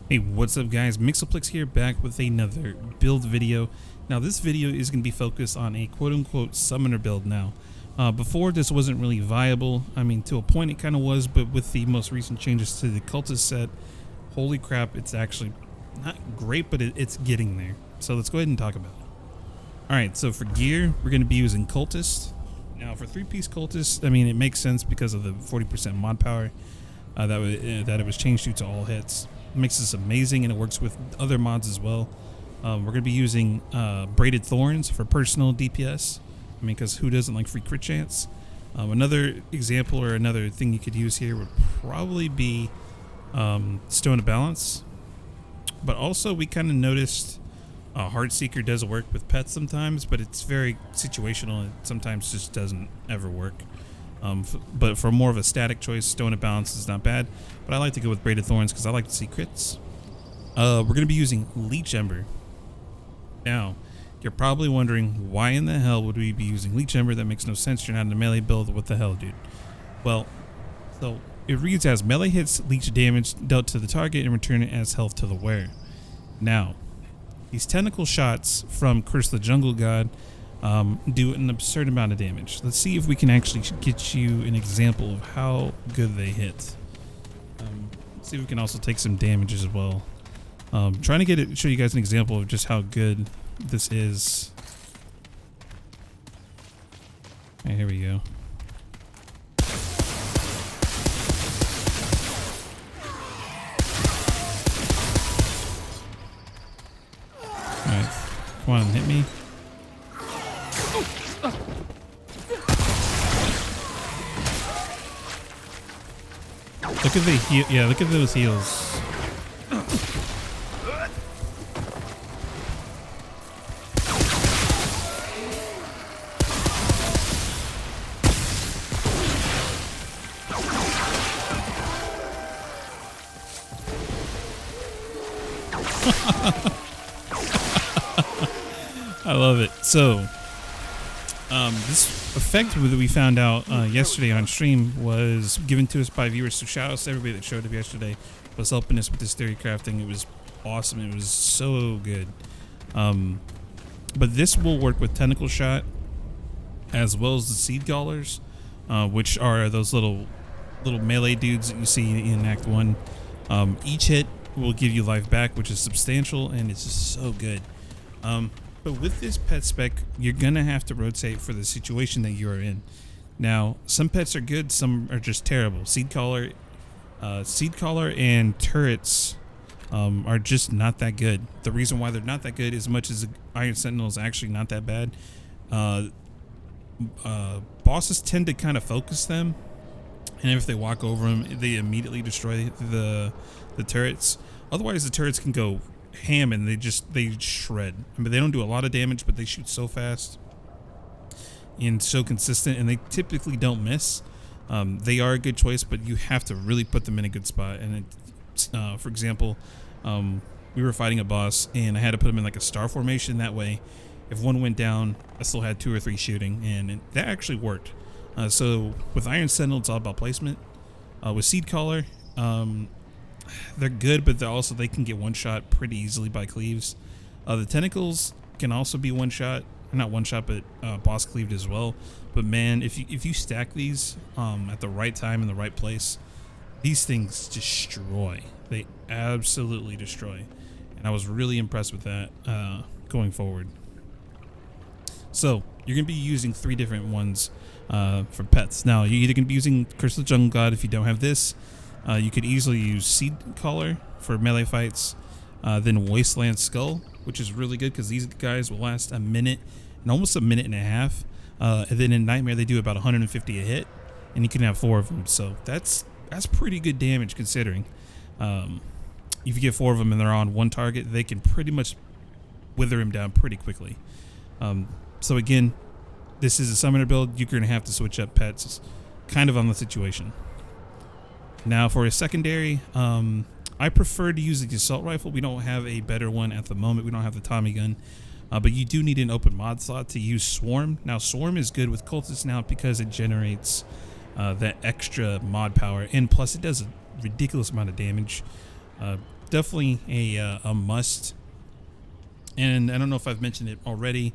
Hey, what's up guys? Mixoplex here, back with another build video. Now this video is going to be focused on a quote-unquote summoner build now. Before this wasn't really viable. I mean, to a point it kind of was, but with the most recent changes to the cultist set, holy crap, it's actually not great, but it's getting there. So let's go ahead and talk about it. Alright, so for gear, we're going to be using cultist. Now for 3-piece cultist, I mean, it makes sense because of the 40% mod power that it was changed to all hits. It makes this amazing, and it works with other mods as well. We're going to be using braided thorns for personal DPS. I mean, because who doesn't like free crit chance? Another example or another thing you could use here would probably be Stone of Balance. But also, we kind of noticed Heartseeker does work with pets sometimes, but it's very situational. It sometimes just doesn't ever work. But for more of a static choice, Stone of Balance is not bad. But I like to go with Braided Thorns because I like to see crits. We're going to be using Leech Ember. Now, you're probably wondering, why in the hell would we be using Leech Ember? That makes no sense. You're not in a melee build. What the hell, dude? Well, so it reads as melee hits leech damage dealt to the target and return it as health to the wearer. Now, these tentacle shots from Curse the Jungle God do an absurd amount of damage. Let's see if we can actually get you an example of how good they hit. Let's see if we can also take some damage as well. Trying to show you guys an example of just how good this is. Okay, here we go. Alright, come on and hit me. Look at the heel. Yeah, look at those heels. I love it. So, this effect that we found out yesterday on stream was given to us by viewers. So shout out to everybody that showed up yesterday, was helping us with this theory crafting. It was awesome. It was so good. But this will work with Tentacle Shot as well as the Seed Gallers, which are those little melee dudes that you see in Act 1. Each hit will give you life back, which is substantial, and it's just so good. But with this pet spec, you're gonna have to rotate for the situation that you are in. Now, some pets are good, some are just terrible. Seed Collar and turrets are just not that good. The reason why they're not that good, as much as the Iron Sentinel is actually not that bad, bosses tend to kind of focus them, and if they walk over them, they immediately destroy the turrets. Otherwise, the turrets can go ham and they shred. I mean, they don't do a lot of damage, but they shoot so fast and so consistent, and they typically don't miss. They are a good choice, but you have to really put them in a good spot. And for example, we were fighting a boss, and I had to put them in like a star formation. That way, if one went down, I still had 2 or 3 shooting, and that actually worked. So with Iron Sentinel, it's all about placement. With Seed Collar, they're good, but they can get one-shot pretty easily by cleaves. The tentacles can also be one-shot, not one-shot, but boss cleaved as well. But man, if you stack these at the right time in the right place, these things destroy. They absolutely destroy, and I was really impressed with that going forward. So you're gonna be using 3 different ones for pets. Now you're either gonna be using Curse of the Jungle God if you don't have this. You could easily use Seed Collar for melee fights, then Wasteland Skull, which is really good because these guys will last a minute and almost a minute and a half. And then in Nightmare, they do about 150 a hit, and you can have 4 of them. So that's pretty good damage considering. If you get 4 of them and they're on one target, they can pretty much wither him down pretty quickly. So again, this is a summoner build. You're going to have to switch up pets kind of on the situation. Now for a secondary, I prefer to use the assault rifle. We don't have a better one at the moment. We don't have the Tommy gun, but you do need an open mod slot to use Swarm. Now Swarm is good with cultists now because it generates that extra mod power, and plus it does a ridiculous amount of damage. definitely a must. And I don't know if I've mentioned it already.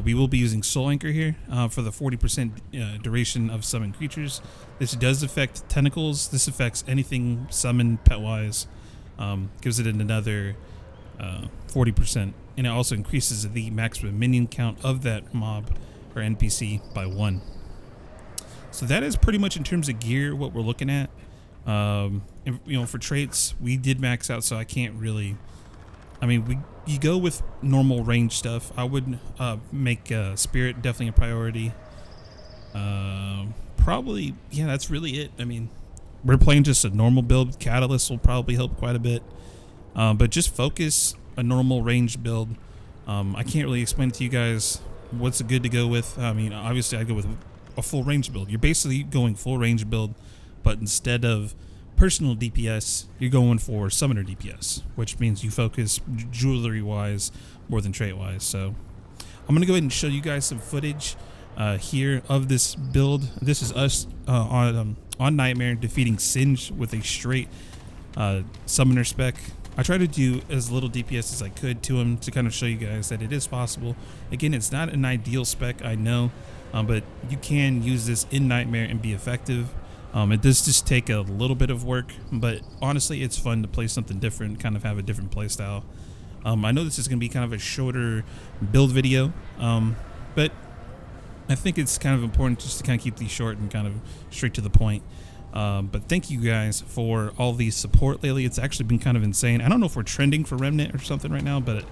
We will be using Soul Anchor here for the 40% duration of summon creatures. This does affect tentacles. This affects anything summoned pet-wise. Gives it another 40%. And it also increases the maximum minion count of that mob or NPC by 1. So that is pretty much in terms of gear what we're looking at. And, you know, for traits, we did max out, so I can't really... I mean, you go with normal range stuff. I would make Spirit definitely a priority. Probably, yeah, that's really it. I mean, we're playing just a normal build. Catalyst will probably help quite a bit. But just focus a normal range build. I can't really explain to you guys what's good to go with. I mean, obviously, I'd go with a full range build. You're basically going full range build, but instead of personal DPS, you're going for summoner DPS, which means you focus jewelry wise more than trait wise. So I'm gonna go ahead and show you guys some footage here of this build. This is us on Nightmare defeating Singe with a straight summoner spec. I tried to do as little DPS as I could to him to kind of show you guys that it is possible. Again, it's not an ideal spec, I know, but you can use this in Nightmare and be effective. It does just take a little bit of work, but honestly, it's fun to play something different, kind of have a different play style. I know this is going to be kind of a shorter build video, but I think it's kind of important just to kind of keep these short and kind of straight to the point. But thank you guys for all the support lately. It's actually been kind of insane. I don't know if we're trending for Remnant or something right now, but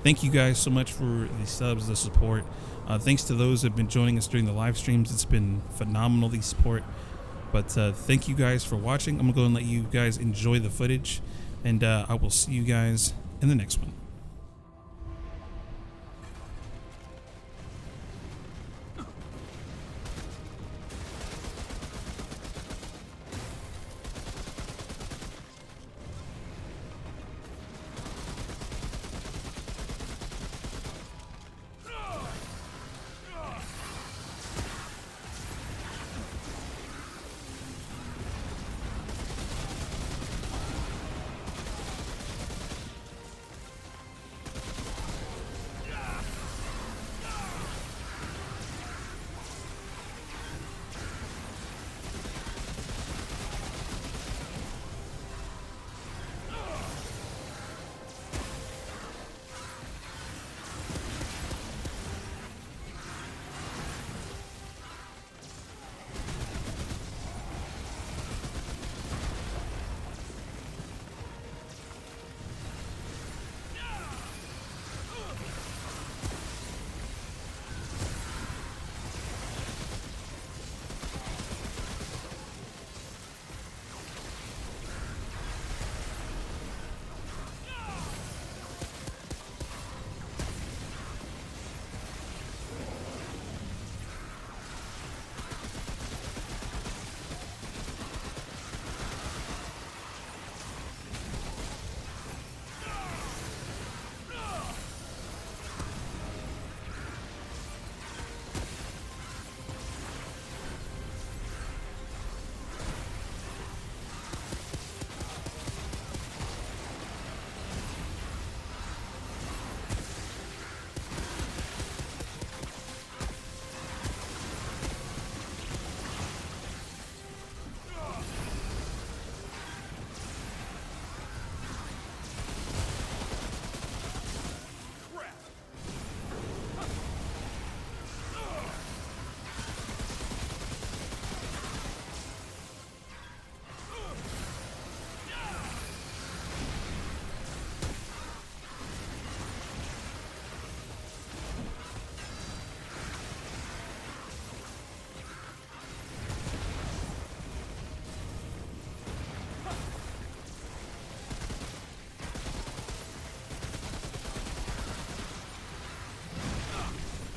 thank you guys so much for the subs, the support. Thanks to those who have been joining us during the live streams. It's been phenomenal, the support. But thank you guys for watching. I'm going to go and let you guys enjoy the footage, and I will see you guys in the next one.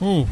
Ooh.